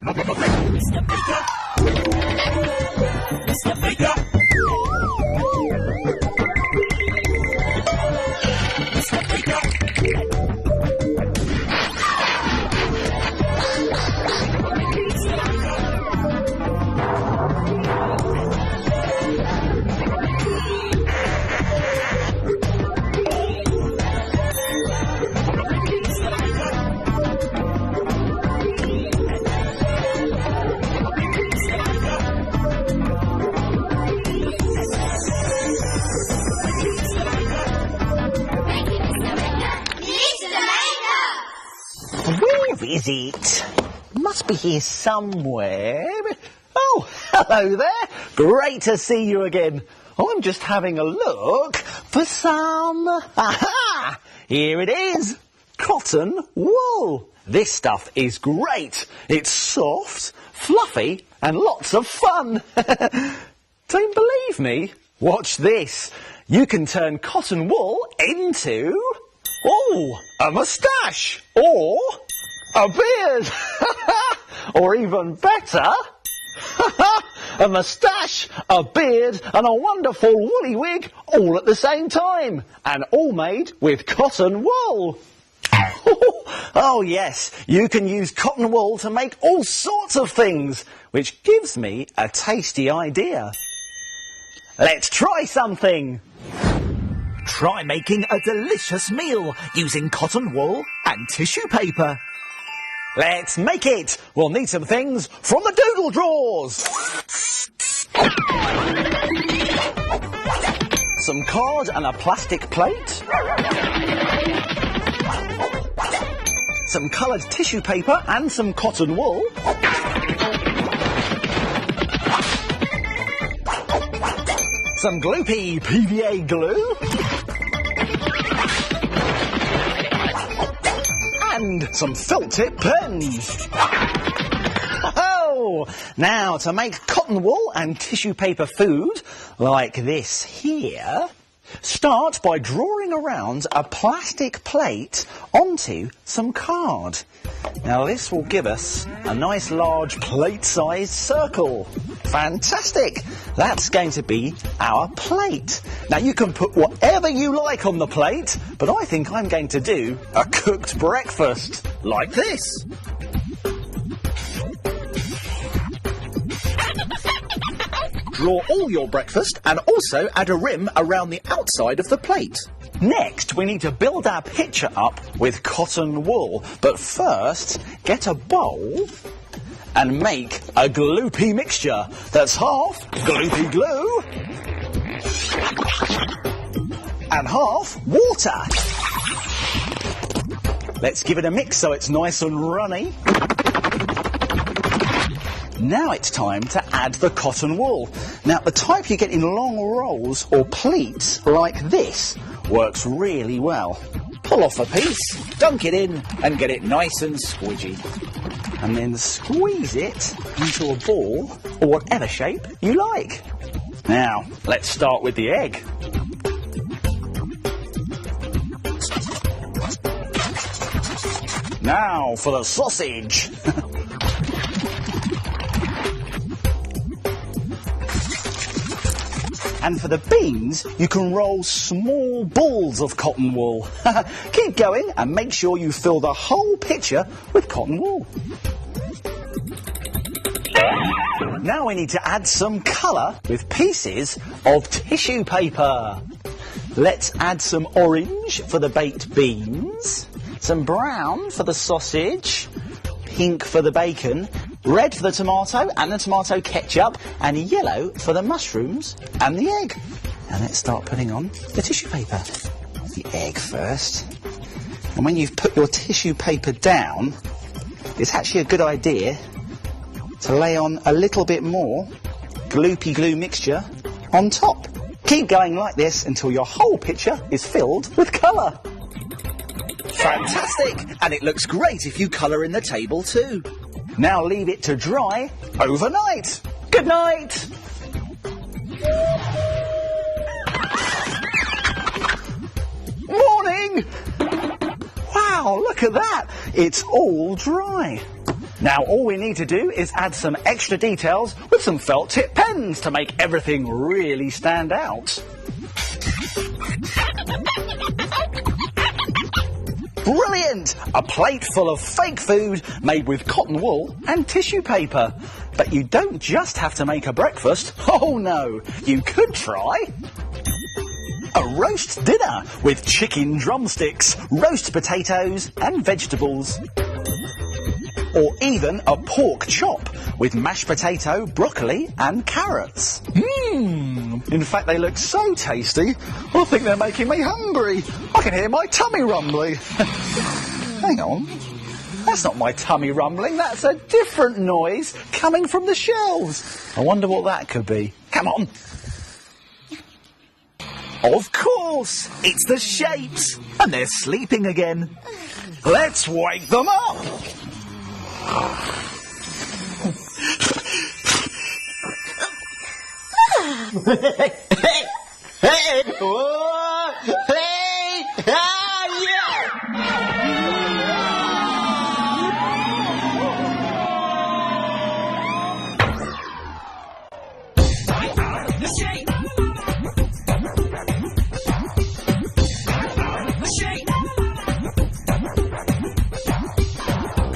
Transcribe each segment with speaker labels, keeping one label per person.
Speaker 1: Mr. Baker! Mr. Baker! Mr. Baker!
Speaker 2: Where is it? Must be here somewhere. Oh, hello there. Great to see you again. I'm just having a look for some... Aha! Here it is. Cotton wool. This stuff is great. It's soft, fluffy, and lots of fun. Don't believe me? Watch this. You can turn cotton wool into... Oh, a moustache. Or a beard. Or even better, a moustache, a beard and a wonderful woolly wig all at the same time. And all made with cotton wool. Oh yes, you can use cotton wool to make all sorts of things, which gives me a tasty idea. Let's try something. Try making a delicious meal using cotton wool and tissue paper. Let's make it. We'll need some things from the doodle drawers. Some card and a plastic plate. Some coloured tissue paper and some cotton wool. Some gloopy PVA glue. And some felt tip pens. Oh, now to make cotton wool and tissue paper food like this here, start by drawing around a plastic plate onto some card. Now this will give us a nice large plate-sized circle. Fantastic! That's going to be our plate. Now you can put whatever you like on the plate, but I think I'm going to do a cooked breakfast, like this. Draw all your breakfast and also add a rim around the outside of the plate. Next, we need to build our picture up with cotton wool. But first, get a bowl and make a gloopy mixture. That's half gloopy glue and half water. Let's give it a mix so it's nice and runny. Now it's time to add the cotton wool. Now the type you get in long rolls or pleats like this works really well. Pull off a piece, dunk it in and get it nice and squidgy. And then squeeze it into a ball or whatever shape you like. Now let's start with the egg. Now for the sausage. And for the beans, you can roll small balls of cotton wool. Keep going and make sure you fill the whole picture with cotton wool. Now we need to add some colour with pieces of tissue paper. Let's add some orange for the baked beans, some brown for the sausage, pink for the bacon, red for the tomato and the tomato ketchup, and yellow for the mushrooms and the egg. And let's start putting on the tissue paper. The egg first. And when you've put your tissue paper down, it's actually a good idea to lay on a little bit more gloopy glue mixture on top. Keep going like this until your whole picture is filled with colour. Fantastic! And it looks great if you colour in the table too. Now leave it to dry overnight. Good night. Morning. Wow, look at that. It's all dry. Now all we need to do is add some extra details with some felt tip pens to make everything really stand out. Brilliant! A plate full of fake food made with cotton wool and tissue paper. But you don't just have to make a breakfast. Oh no, you could try a roast dinner with chicken drumsticks, roast potatoes and vegetables. Or even a pork chop with mashed potato, broccoli and carrots. In fact, they look so tasty, I think they're making me hungry. I can hear my tummy rumbling. Hang on. That's not my tummy rumbling, that's a different noise coming from the shelves. I wonder what that could be. Come on. Of course, it's the shapes, and they're sleeping again. Let's wake them up.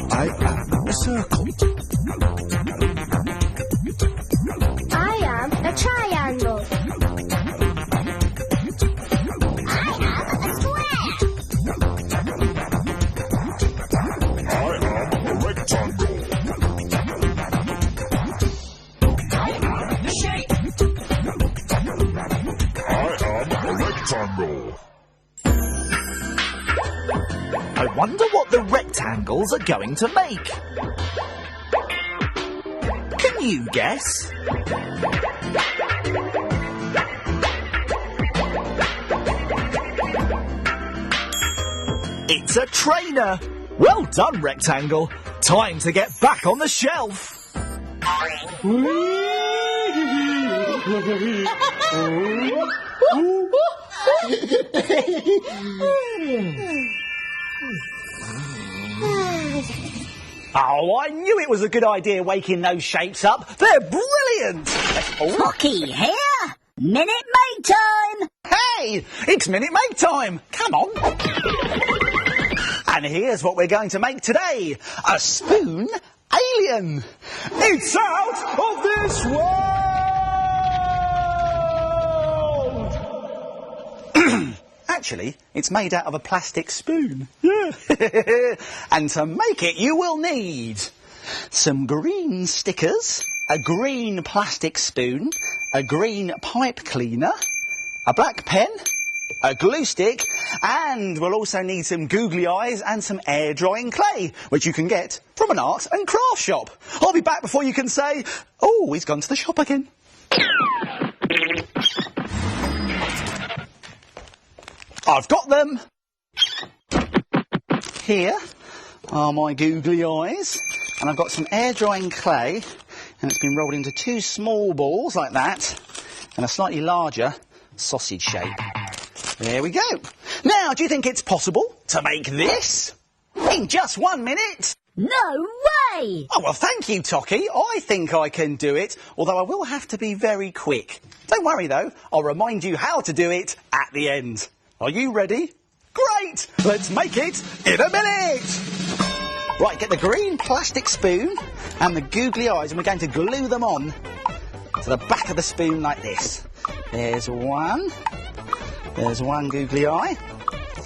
Speaker 2: I am a circle.
Speaker 3: I am a triangle. I am a square.
Speaker 1: I am a rectangle.
Speaker 4: I am the shape.
Speaker 1: I am a rectangle.
Speaker 2: I wonder what the rectangles are going to make. Can you guess? It's a trainer. Well done, rectangle. Time to get back on the shelf. Oh, I knew it was a good idea waking those shapes up. They're brilliant. Oh,
Speaker 5: Pocky here. Minute Maid time.
Speaker 2: hey, it's Minute Maid time. Come on. And here's what we're going to make today. A spoon alien. It's out of this world. Actually, it's made out of a plastic spoon. Yeah. And to make it, you will need some green stickers, a green plastic spoon, a green pipe cleaner, a black pen, a glue stick, and we'll also need some googly eyes and some air drying clay, which you can get from an art and craft shop. I'll be back before you can say, oh, he's gone to the shop again. I've got them. Here are my googly eyes, and I've got some air drying clay, and it's been rolled into two small balls like that, and a slightly larger sausage shape. There we go. Now, do you think it's possible to make this in just 1 minute?
Speaker 5: No way.
Speaker 2: Oh, well, thank you, Tocky. I think I can do it, although I will have to be very quick. Don't worry, though. I'll remind you how to do it at the end. Are you ready? Great! Let's make it in a minute! Right, get the green plastic spoon and the googly eyes, and we're going to glue them on to the back of the spoon like this. There's one. There's one googly eye.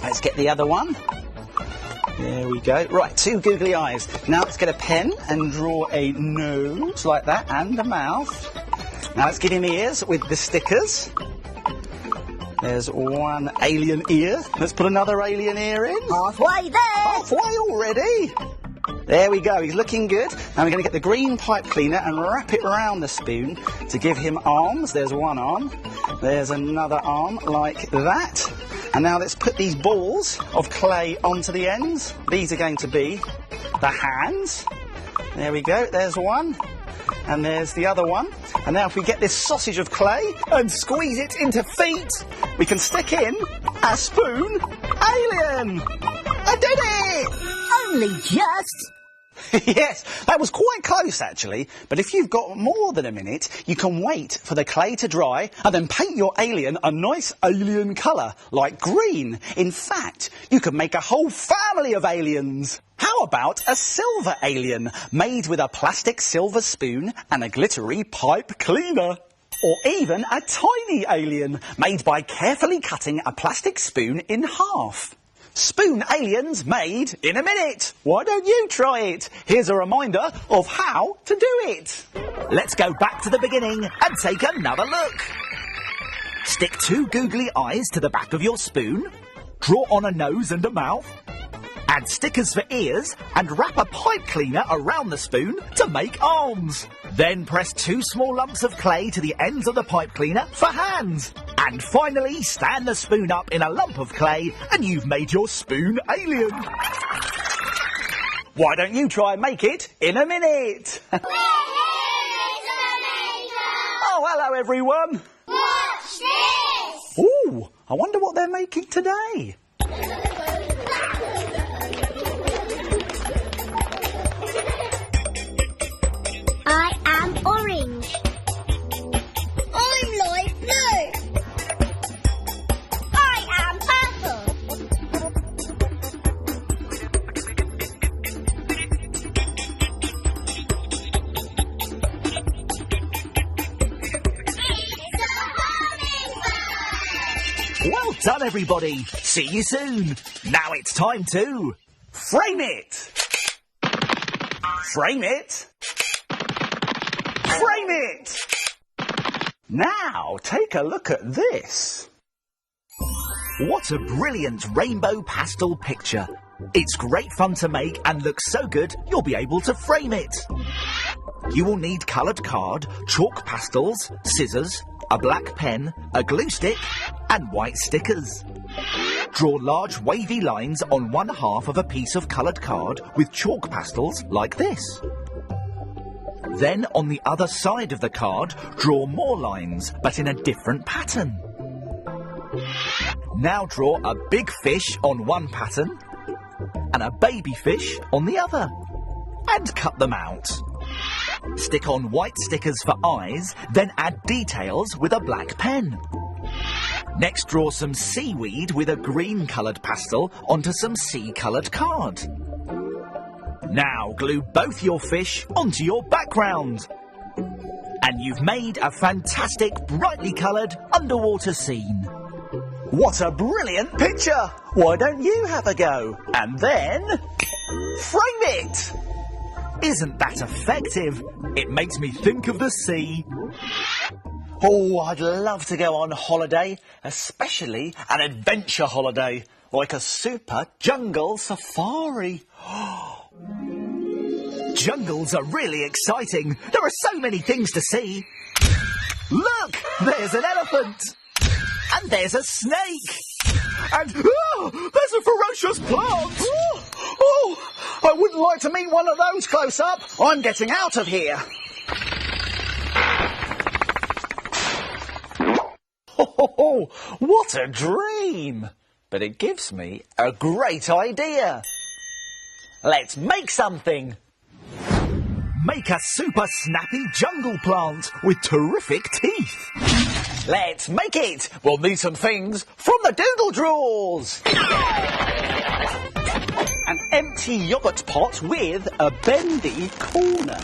Speaker 2: Let's get the other one. There we go. Right, two googly eyes. Now let's get a pen and draw a nose like that and a mouth. Now let's give him ears with the stickers. There's one alien ear. Let's put another alien ear in.
Speaker 5: Halfway there.
Speaker 2: Halfway already. There we go. He's looking good. Now we're going to get the green pipe cleaner and wrap it around the spoon to give him arms. There's one arm. There's another arm like that. And now let's put these balls of clay onto the ends. These are going to be the hands. There we go. There's one. And there's the other one. And now if we get this sausage of clay and squeeze it into feet, we can stick in a spoon alien. I did it!
Speaker 5: Only just.
Speaker 2: Yes, that was quite close actually, but if you've got more than a minute, you can wait for the clay to dry and then paint your alien a nice alien colour, like green. In fact, you could make a whole family of aliens. How about a silver alien, made with a plastic silver spoon and a glittery pipe cleaner? Or even a tiny alien, made by carefully cutting a plastic spoon in half. Spoon aliens made in a minute. Why don't you try it? Here's a reminder of how to do it. Let's go back to the beginning and take another look. Stick 2 googly eyes to the back of your spoon. Draw on a nose and a mouth. Add stickers for ears and wrap a pipe cleaner around the spoon to make arms. Then press 2 small lumps of clay to the ends of the pipe cleaner for hands. And finally, stand the spoon up in a lump of clay and you've made your spoon alien. Why don't you try and make it in a minute? Oh, hello everyone.
Speaker 3: Watch this!
Speaker 2: Ooh, I wonder what they're making today.
Speaker 3: I am orange. I'm light blue. I am purple. It's a hummingbird.
Speaker 2: Well done, everybody. See you soon. Now it's time to frame it. Frame it. Frame it. Now take a look at this. What a brilliant rainbow pastel picture. It's great fun to make and looks so good you'll be able to frame it. You will need coloured card, chalk pastels, scissors, a black pen, a glue stick and white stickers. Draw large wavy lines on one half of a piece of coloured card with chalk pastels like this. Then on the other side of the card, draw more lines, but in a different pattern. Now draw a big fish on one pattern and a baby fish on the other. And cut them out. Stick on white stickers for eyes, then add details with a black pen. Next, draw some seaweed with a green coloured pastel onto some sea-coloured card. Now glue both your fish onto your background. And you've made a fantastic, brightly coloured underwater scene. What a brilliant picture! Why don't you have a go? And then frame it! Isn't that effective? It makes me think of the sea. Oh, I'd love to go on holiday, especially an adventure holiday, like a super jungle safari. Jungles are really exciting. There are so many things to see. Look, there's an elephant. And there's a snake. And there's a ferocious plant. Oh, I wouldn't like to meet one of those close up. I'm getting out of here. Oh, what a dream. But it gives me a great idea. Let's make something. Make a super snappy jungle plant with terrific teeth. Let's make it. We'll need some things from the doodle drawers. An empty yogurt pot with a bendy corner.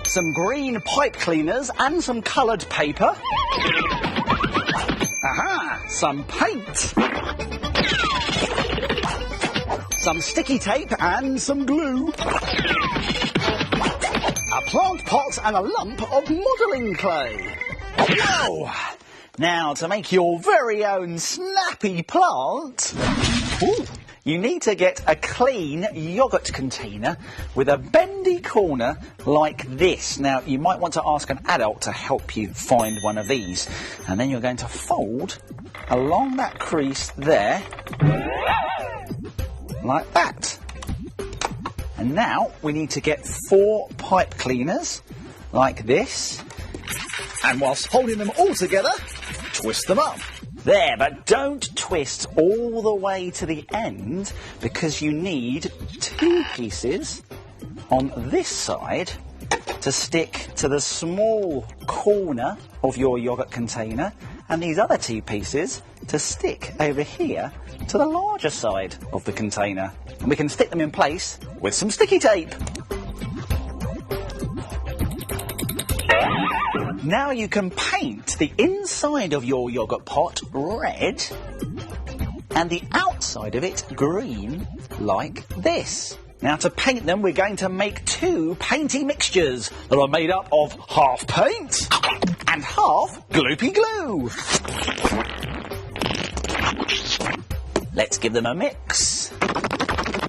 Speaker 2: Some green pipe cleaners and some coloured paper. Aha! Some paint. Some sticky tape and some glue. A plant pot and a lump of modelling clay. Whoa! Now to make your very own snappy plant, you need to get a clean yoghurt container with a bendy corner like this. Now you might want to ask an adult to help you find one of these. And then you're going to fold along that crease there, like that. And now we need to get 4 pipe cleaners like this. And whilst holding them all together, twist them up There, but don't twist all the way to the end because you need 2 pieces on this side to stick to the small corner of your yoghurt container, and these other 2 pieces to stick over here to the larger side of the container. And we can stick them in place with some sticky tape. Now you can paint the inside of your yoghurt pot red and the outside of it green like this. Now to paint them, we're going to make 2 painty mixtures that are made up of half paint and half gloopy glue. Let's give them a mix.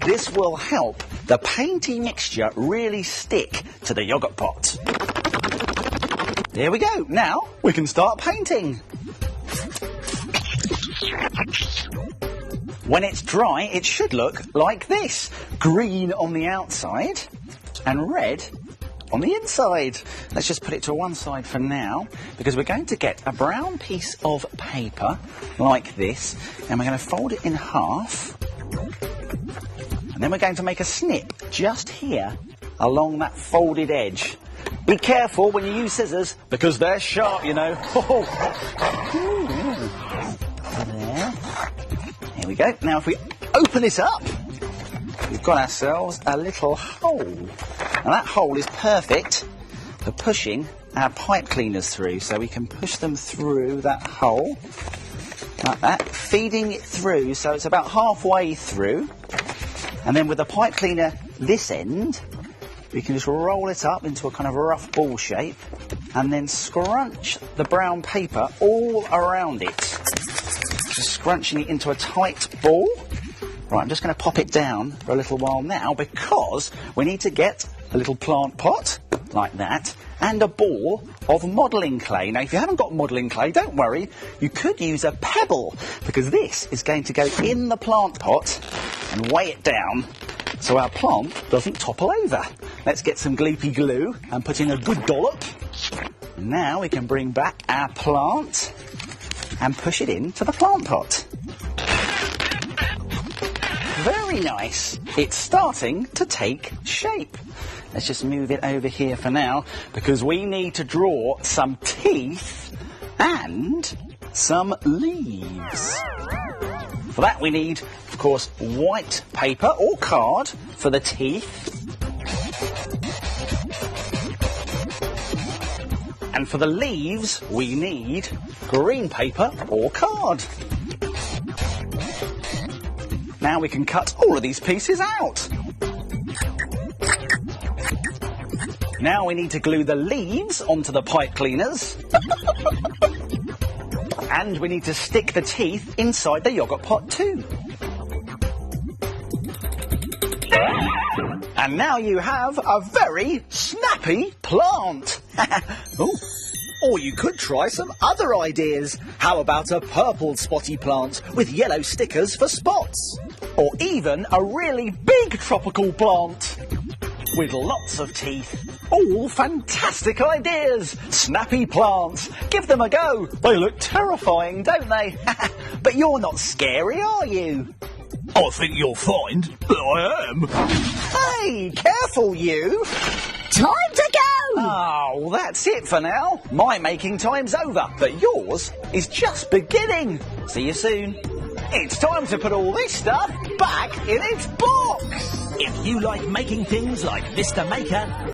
Speaker 2: This will help the painty mixture really stick to the yoghurt pot. There we go. Now we can start painting. When it's dry, it should look like this. Green on the outside and red on the inside. Let's just put it to one side for now because we're going to get a brown piece of paper like this and we're going to fold it in half. And then we're going to make a snip just here along that folded edge. Be careful when you use scissors because they're sharp, you know. There. Here we go. Now if we open it up, we've got ourselves a little hole. And that hole is perfect for pushing our pipe cleaners through. So we can push them through that hole, like that, feeding it through so it's about halfway through. And then with the pipe cleaner this end, we can just roll it up into a kind of rough ball shape and then scrunch the brown paper all around it. Just scrunching it into a tight ball. Right, I'm just going to pop it down for a little while now because we need to get a little plant pot like that and a ball of modelling clay. Now, if you haven't got modelling clay, don't worry. You could use a pebble because this is going to go in the plant pot and weigh it down so our plant doesn't topple over. Let's get some gloopy glue and put in a good dollop. Now we can bring back our plant and push it into the plant pot. Very nice. It's starting to take shape. Let's just move it over here for now because we need to draw some teeth and some leaves. For that we need, of course, white paper or card for the teeth. And for the leaves, we need green paper or card. Now we can cut all of these pieces out. Now we need to glue the leaves onto the pipe cleaners. And we need to stick the teeth inside the yoghurt pot too. And now you have a very snappy plant. Oh. Or you could try some other ideas. How about a purple spotty plant with yellow stickers for spots? Or even a really big tropical plant with lots of teeth. All fantastic ideas. Snappy plants. Give them a go. They look terrifying, don't they? But you're not scary, are you?
Speaker 1: I think you'll find that I am.
Speaker 2: Hey, careful you.
Speaker 5: Time to go!
Speaker 2: Oh, that's it for now. My making time's over, but yours is just beginning. See you soon. It's time to put all this stuff back in its box.
Speaker 4: If you like making things like Mr. Maker,